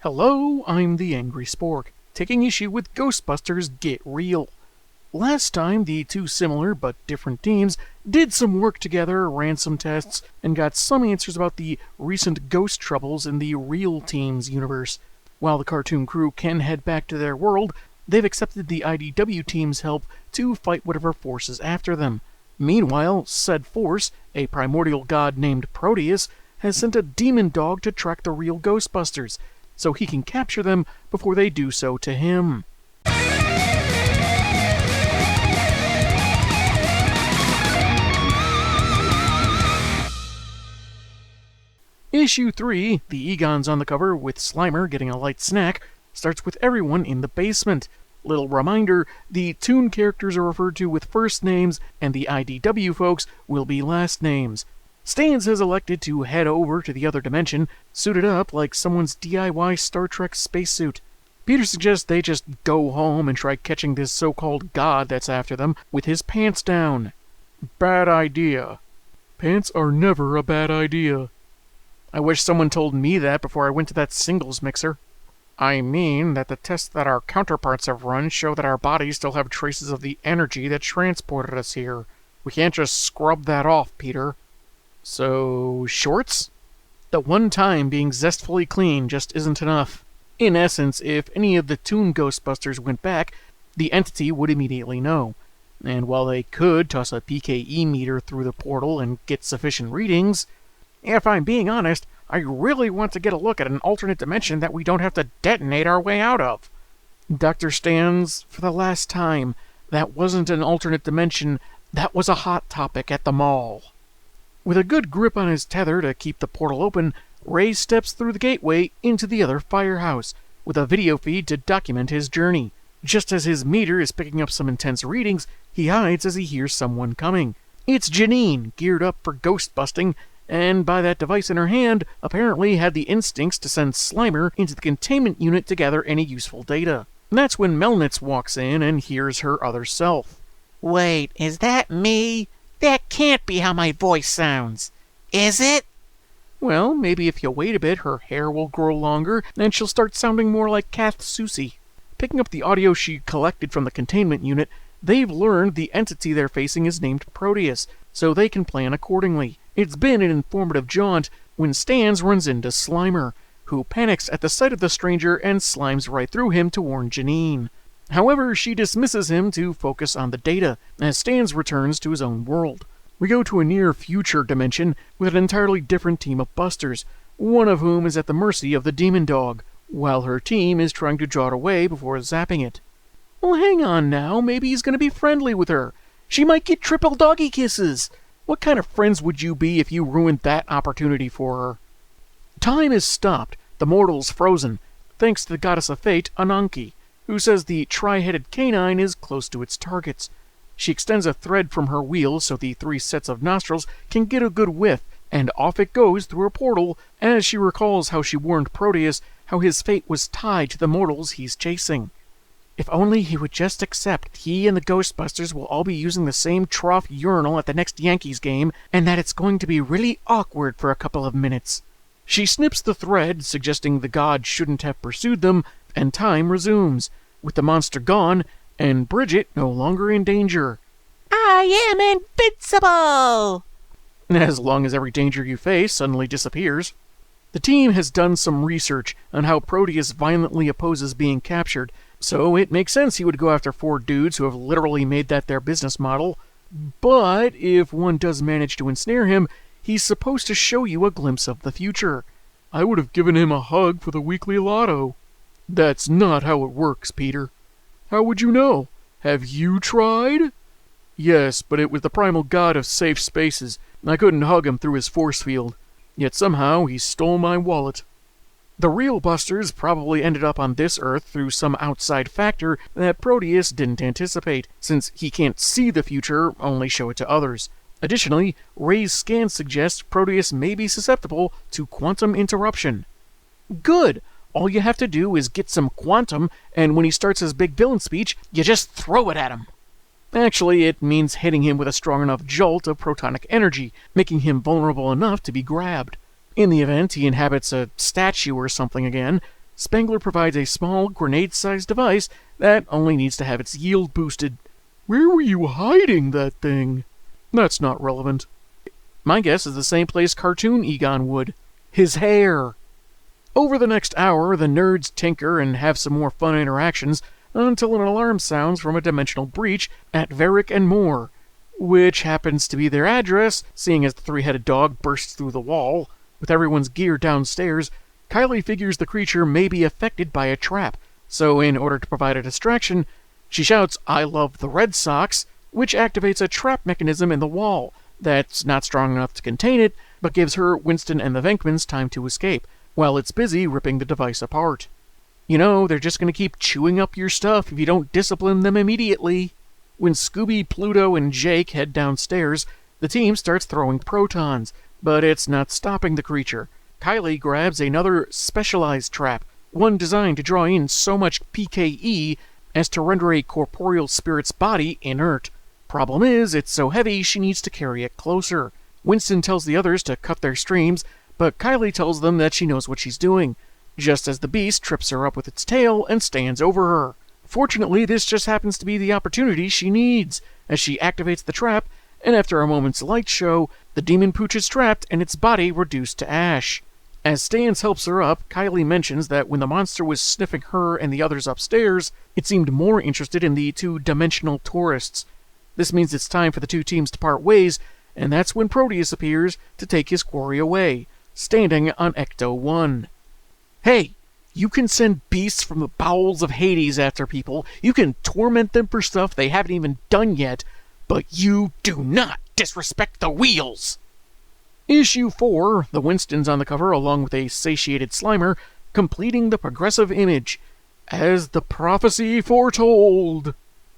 Hello, I'm the Angry Spork, taking issue with Ghostbusters Get Real. Last time, the two similar but different teams did some work together, ran some tests, and got some answers about the recent ghost troubles in the Real Teams universe. While the cartoon crew can head back to their world, they've accepted the IDW team's help to fight whatever force is after them. Meanwhile, said force, a primordial god named Proteus, has sent a demon dog to track the real Ghostbusters, so he can capture them before they do so to him. Issue 3, the Egon's on the cover with Slimer getting a light snack, starts with everyone in the basement. Little reminder, the Toon characters are referred to with first names, and the IDW folks will be last names. Stans has elected to head over to the other dimension, suited up like someone's DIY Star Trek spacesuit. Peter suggests they just go home and try catching this so-called god that's after them with his pants down. Bad idea. Pants are never a bad idea. I wish someone told me that before I went to that singles mixer. I mean that the tests that our counterparts have run show that our bodies still have traces of the energy that transported us here. We can't just scrub that off, Peter. So, shorts? The one time being zestfully clean just isn't enough. In essence, if any of the Toon Ghostbusters went back, the entity would immediately know. And while they could toss a PKE meter through the portal and get sufficient readings, if I'm being honest, I really want to get a look at an alternate dimension that we don't have to detonate our way out of. Dr. Stans, for the last time, that wasn't an alternate dimension, that was a hot topic at the mall. With a good grip on his tether to keep the portal open, Ray steps through the gateway into the other firehouse, with a video feed to document his journey. Just as his meter is picking up some intense readings, he hides as he hears someone coming. It's Janine, geared up for ghost busting, and by that device in her hand, apparently had the instincts to send Slimer into the containment unit to gather any useful data. That's when Melnitz walks in and hears her other self. Wait, is that me? That can't be how my voice sounds. Is it? Well, maybe if you wait a bit, her hair will grow longer, and she'll start sounding more like Kath Soucie. Picking up the audio she collected from the containment unit, they've learned the entity they're facing is named Proteus, so they can plan accordingly. It's been an informative jaunt when Stans runs into Slimer, who panics at the sight of the stranger and slimes right through him to warn Janine. However, she dismisses him to focus on the data, as Stans returns to his own world. We go to a near-future dimension with an entirely different team of busters, one of whom is at the mercy of the demon dog, while her team is trying to draw it away before zapping it. Well, hang on now, maybe he's going to be friendly with her. She might get triple doggy kisses. What kind of friends would you be if you ruined that opportunity for her? Time is stopped, the mortals frozen, thanks to the goddess of fate, Ananke, who says the tri-headed canine is close to its targets. She extends a thread from her wheel so the 3 sets of nostrils can get a good whiff, and off it goes through a portal as she recalls how she warned Proteus how his fate was tied to the mortals he's chasing. If only he would just accept he and the Ghostbusters will all be using the same trough urinal at the next Yankees game, and that it's going to be really awkward for a couple of minutes. She snips the thread, suggesting the god shouldn't have pursued them, and time resumes, with the monster gone, and Bridget no longer in danger. I am invincible! As long as every danger you face suddenly disappears. The team has done some research on how Proteus violently opposes being captured, so it makes sense he would go after 4 dudes who have literally made that their business model. But if one does manage to ensnare him, he's supposed to show you a glimpse of the future. I would have given him a hug for the weekly lotto. That's not how it works, Peter. How would you know? Have you tried? Yes, but it was the primal god of safe spaces, and I couldn't hug him through his force field. Yet somehow he stole my wallet. The real Busters probably ended up on this Earth through some outside factor that Proteus didn't anticipate, since he can't see the future, only show it to others. Additionally, Ray's scan suggests Proteus may be susceptible to quantum interruption. Good! All you have to do is get some quantum, and when he starts his big villain speech, you just throw it at him. Actually, it means hitting him with a strong enough jolt of protonic energy, making him vulnerable enough to be grabbed. In the event he inhabits a statue or something again, Spangler provides a small, grenade-sized device that only needs to have its yield boosted. Where were you hiding that thing? That's not relevant. My guess is the same place cartoon Egon would. His hair. Over the next hour, the nerds tinker and have some more fun interactions until an alarm sounds from a dimensional breach at Varick and Moore, which happens to be their address, seeing as the three-headed dog bursts through the wall. With everyone's gear downstairs, Kylie figures the creature may be affected by a trap, so in order to provide a distraction, she shouts, "I love the Red Sox," which activates a trap mechanism in the wall that's not strong enough to contain it, but gives her, Winston, and the Venkmans time to escape, while it's busy ripping the device apart. You know, they're just going to keep chewing up your stuff if you don't discipline them immediately. When Scooby, Pluto, and Jake head downstairs, the team starts throwing protons, but it's not stopping the creature. Kylie grabs another specialized trap, one designed to draw in so much PKE as to render a corporeal spirit's body inert. Problem is, it's so heavy she needs to carry it closer. Winston tells the others to cut their streams, but Kylie tells them that she knows what she's doing, just as the beast trips her up with its tail and stands over her. Fortunately, this just happens to be the opportunity she needs, as she activates the trap, and after a moment's light show, the demon pooch is trapped and its body reduced to ash. As Stans helps her up, Kylie mentions that when the monster was sniffing her and the others upstairs, it seemed more interested in the two-dimensional tourists. This means it's time for the two teams to part ways, and that's when Proteus appears to take his quarry away, standing on Ecto-1. Hey, you can send beasts from the bowels of Hades after people, you can torment them for stuff they haven't even done yet, but you do not disrespect the wheels! Issue 4, the Winstons on the cover along with a satiated Slimer, completing the progressive image. As the prophecy foretold!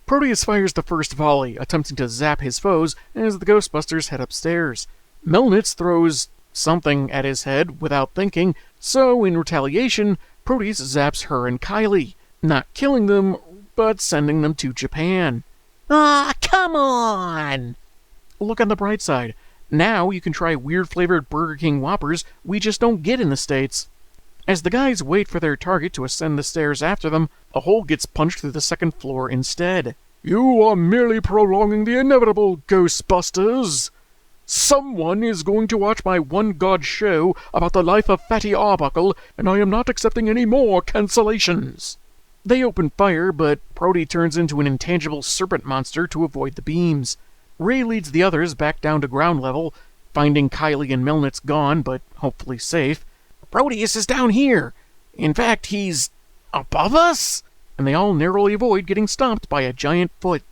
Proteus fires the first volley, attempting to zap his foes as the Ghostbusters head upstairs. Melnitz throws something at his head without thinking, so in retaliation, Proteus zaps her and Kylie, not killing them, but sending them to Japan. Ah, come on! Look on the bright side. Now you can try weird-flavored Burger King Whoppers we just don't get in the States. As the guys wait for their target to ascend the stairs after them, a hole gets punched through the second floor instead. You are merely prolonging the inevitable, Ghostbusters! Someone is going to watch my one-god show about the life of Fatty Arbuckle, and I am not accepting any more cancellations. They open fire, but Prody turns into an intangible serpent monster to avoid the beams. Ray leads the others back down to ground level, finding Kylie and Melnitz gone, but hopefully safe. Proteus is down here! In fact, he's above us? And they all narrowly avoid getting stomped by a giant foot.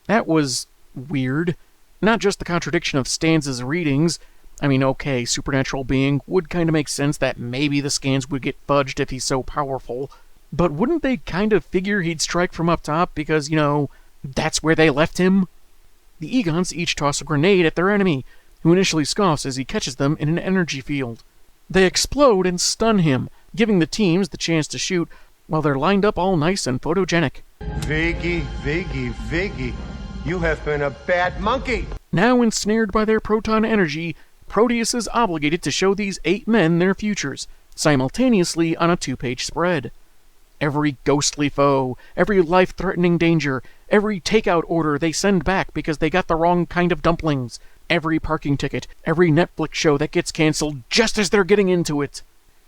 That was weird. Not just the contradiction of Stans' readings. I mean, okay, supernatural being would kind of make sense that maybe the scans would get fudged if he's so powerful. But wouldn't they kind of figure he'd strike from up top because, you know, that's where they left him? The Egons each toss a grenade at their enemy, who initially scoffs as he catches them in an energy field. They explode and stun him, giving the teams the chance to shoot while they're lined up all nice and photogenic. Viggy, you have been a bad monkey! Now ensnared by their proton energy, Proteus is obligated to show these 8 men their futures, simultaneously on a 2-page spread. Every ghostly foe, every life-threatening danger, every takeout order they send back because they got the wrong kind of dumplings, every parking ticket, every Netflix show that gets canceled just as they're getting into it.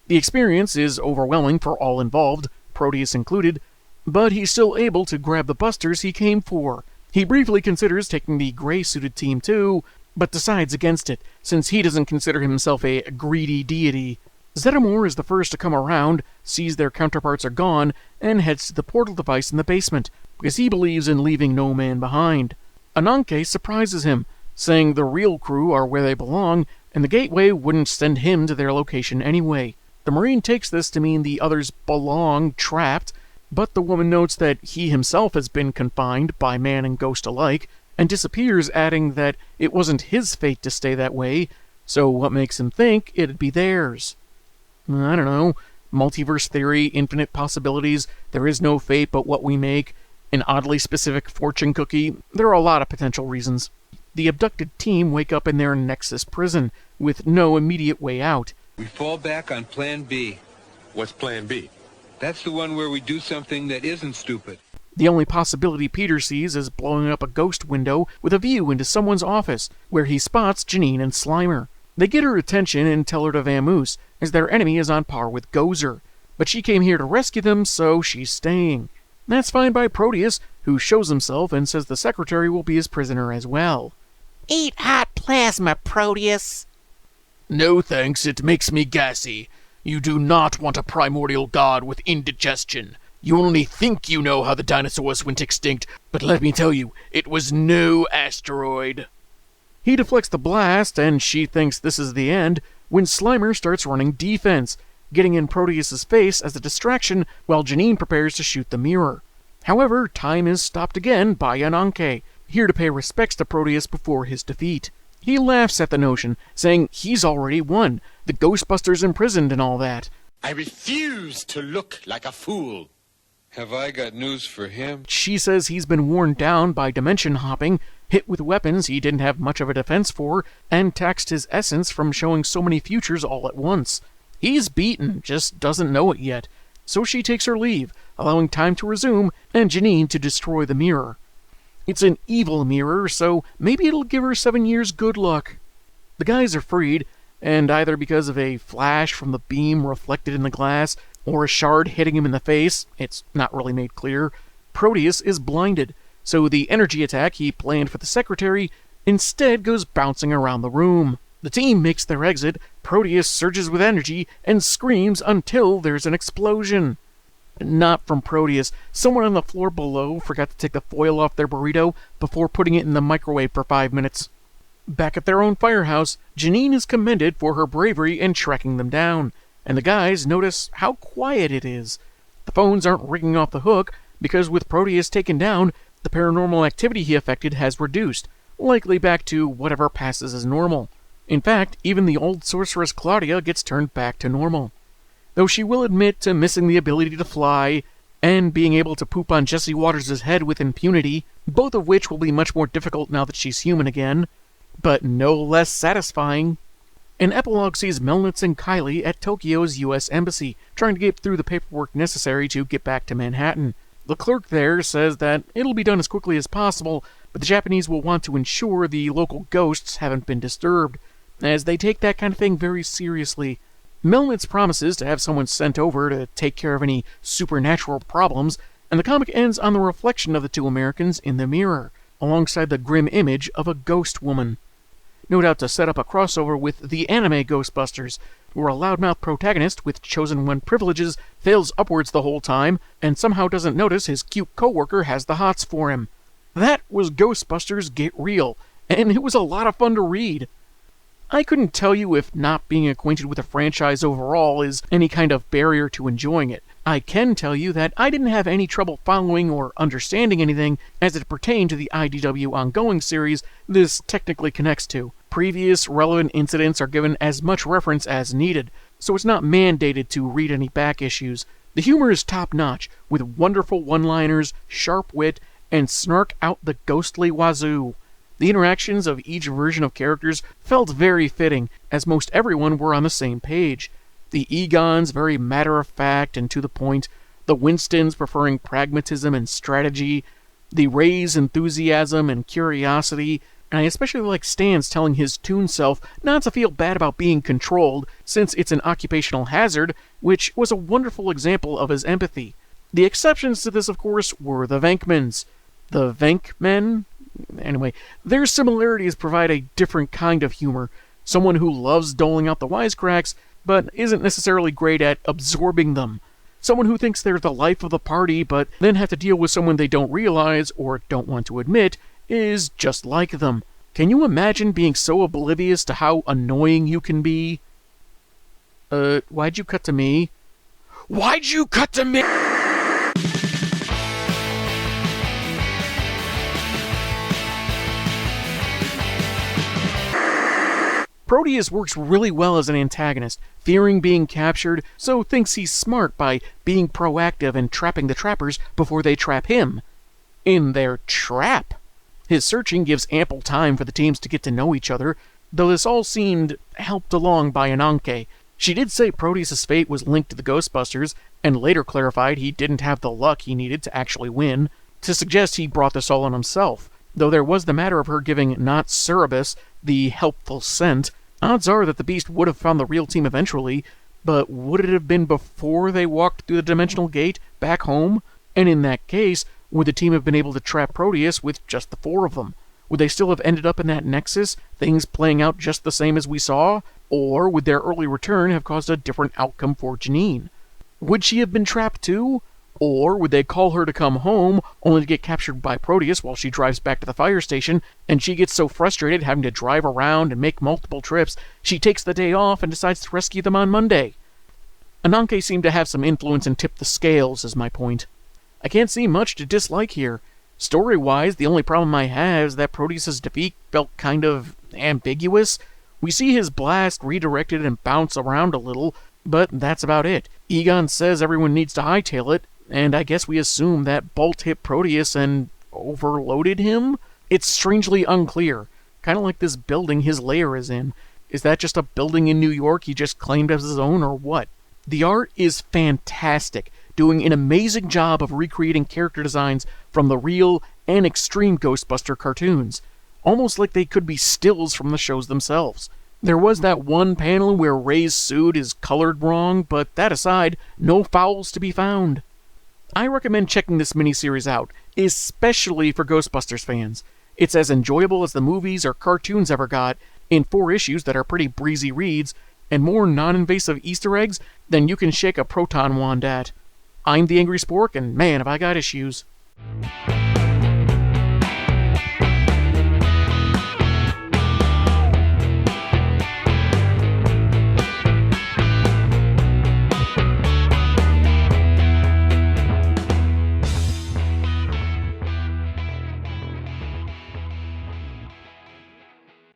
The experience is overwhelming for all involved, Proteus included, but he's still able to grab the busters he came for. He briefly considers taking the gray-suited team too, but decides against it, since he doesn't consider himself a greedy deity. Zetamore is the first to come around, sees their counterparts are gone, and heads to the portal device in the basement, because he believes in leaving no man behind. Ananke surprises him, saying the real crew are where they belong, and the gateway wouldn't send him to their location anyway. The Marine takes this to mean the others belong trapped, but the woman notes that he himself has been confined by man and ghost alike, and disappears, adding that it wasn't his fate to stay that way, so what makes him think it'd be theirs? I don't know. Multiverse theory, infinite possibilities, there is no fate but what we make, an oddly specific fortune cookie. There are a lot of potential reasons. The abducted team wake up in their Nexus prison, with no immediate way out. We fall back on Plan B. What's Plan B? That's the one where we do something that isn't stupid. The only possibility Peter sees is blowing up a ghost window with a view into someone's office, where he spots Janine and Slimer. They get her attention and tell her to vamoose, as their enemy is on par with Gozer. But she came here to rescue them, so she's staying. That's fine by Proteus, who shows himself and says the secretary will be his prisoner as well. Eat hot plasma, Proteus. No thanks, it makes me gassy. You do not want a primordial god with indigestion. You only think you know how the dinosaurs went extinct, but let me tell you, it was no asteroid. He deflects the blast, and she thinks this is the end, when Slimer starts running defense, getting in Proteus's face as a distraction while Janine prepares to shoot the mirror. However, time is stopped again by Ananke, here to pay respects to Proteus before his defeat. He laughs at the notion, saying he's already won, the Ghostbusters imprisoned and all that. I refuse to look like a fool. Have I got news for him? She says he's been worn down by dimension hopping, hit with weapons he didn't have much of a defense for, and taxed his essence from showing so many futures all at once. He's beaten, just doesn't know it yet, so she takes her leave, allowing time to resume and Janine to destroy the mirror. It's an evil mirror, so maybe it'll give her 7 years good luck. The guys are freed, and either because of a flash from the beam reflected in the glass, or a shard hitting him in the face, it's not really made clear, Proteus is blinded, so the energy attack he planned for the secretary instead goes bouncing around the room. The team makes their exit, Proteus surges with energy, and screams until there's an explosion. Not from Proteus. Someone on the floor below forgot to take the foil off their burrito before putting it in the microwave for 5 minutes. Back at their own firehouse, Janine is commended for her bravery in tracking them down, and the guys notice how quiet it is. The phones aren't ringing off the hook, because with Proteus taken down, the paranormal activity he affected has reduced, likely back to whatever passes as normal. In fact, even the old sorceress Claudia gets turned back to normal. Though she will admit to missing the ability to fly, and being able to poop on Jesse Waters' head with impunity, both of which will be much more difficult now that she's human again, but no less satisfying. An epilogue sees Melnitz and Kylie at Tokyo's U.S. Embassy, trying to get through the paperwork necessary to get back to Manhattan. The clerk there says that it'll be done as quickly as possible, but the Japanese will want to ensure the local ghosts haven't been disturbed, as they take that kind of thing very seriously. Melnitz promises to have someone sent over to take care of any supernatural problems, and the comic ends on the reflection of the two Americans in the mirror, alongside the grim image of a ghost woman. No doubt to set up a crossover with the anime Ghostbusters, where a loudmouth protagonist with Chosen One privileges fails upwards the whole time, and somehow doesn't notice his cute coworker has the hots for him. That was Ghostbusters Get Real, and it was a lot of fun to read. I couldn't tell you if not being acquainted with the franchise overall is any kind of barrier to enjoying it. I can tell you that I didn't have any trouble following or understanding anything as it pertained to the IDW ongoing series this technically connects to. Previous relevant incidents are given as much reference as needed, so it's not mandated to read any back issues. The humor is top-notch, with wonderful one-liners, sharp wit, and snark out the ghostly wazoo. The interactions of each version of characters felt very fitting, as most everyone were on the same page. The Egons very matter-of-fact and to the point, the Winstons preferring pragmatism and strategy, the Ray's enthusiasm and curiosity, and I especially like Stan's telling his toon self not to feel bad about being controlled, since it's an occupational hazard, which was a wonderful example of his empathy. The exceptions to this, of course, were the Venkmans. The Venkmen? Anyway, their similarities provide a different kind of humor. Someone who loves doling out the wisecracks, but isn't necessarily great at absorbing them. Someone who thinks they're the life of the party, but then have to deal with someone they don't realize, or don't want to admit, is just like them. Can you imagine being so oblivious to how annoying you can be? Why'd you cut to me? Why'd you cut to me? Proteus works really well as an antagonist, fearing being captured, so thinks he's smart by being proactive and trapping the trappers before they trap him. In their trap. His searching gives ample time for the teams to get to know each other, though this all seemed helped along by Ananke. She did say Proteus' fate was linked to the Ghostbusters, and later clarified he didn't have the luck he needed to actually win, to suggest he brought this all on himself. Though there was the matter of her giving Not Cerebus the helpful scent, odds are that the Beast would have found the real team eventually, but would it have been before they walked through the dimensional gate back home? And in that case, would the team have been able to trap Proteus with just the 4 of them? Would they still have ended up in that nexus, things playing out just the same as we saw? Or would their early return have caused a different outcome for Janine? Would she have been trapped too? Or would they call her to come home, only to get captured by Proteus while she drives back to the fire station, and she gets so frustrated having to drive around and make multiple trips, she takes the day off and decides to rescue them on Monday? Ananke seemed to have some influence and tipped the scales, is my point. I can't see much to dislike here. Story-wise, the only problem I have is that Proteus' defeat felt kind of ambiguous. We see his blast redirected and bounce around a little, but that's about it. Egon says everyone needs to hightail it, and I guess we assume that Bolt hit Proteus and overloaded him? It's strangely unclear. Kind of like this building his lair is in. Is that just a building in New York he just claimed as his own, or what? The art is fantastic, doing an amazing job of recreating character designs from the real and extreme Ghostbuster cartoons, almost like they could be stills from the shows themselves. There was that one panel where Ray's suit is colored wrong, but that aside, no fouls to be found. I recommend checking this miniseries out, especially for Ghostbusters fans. It's as enjoyable as the movies or cartoons ever got, in 4 issues that are pretty breezy reads, and more non-invasive Easter eggs than you can shake a proton wand at. I'm the Angry Spork, and man, have I got issues.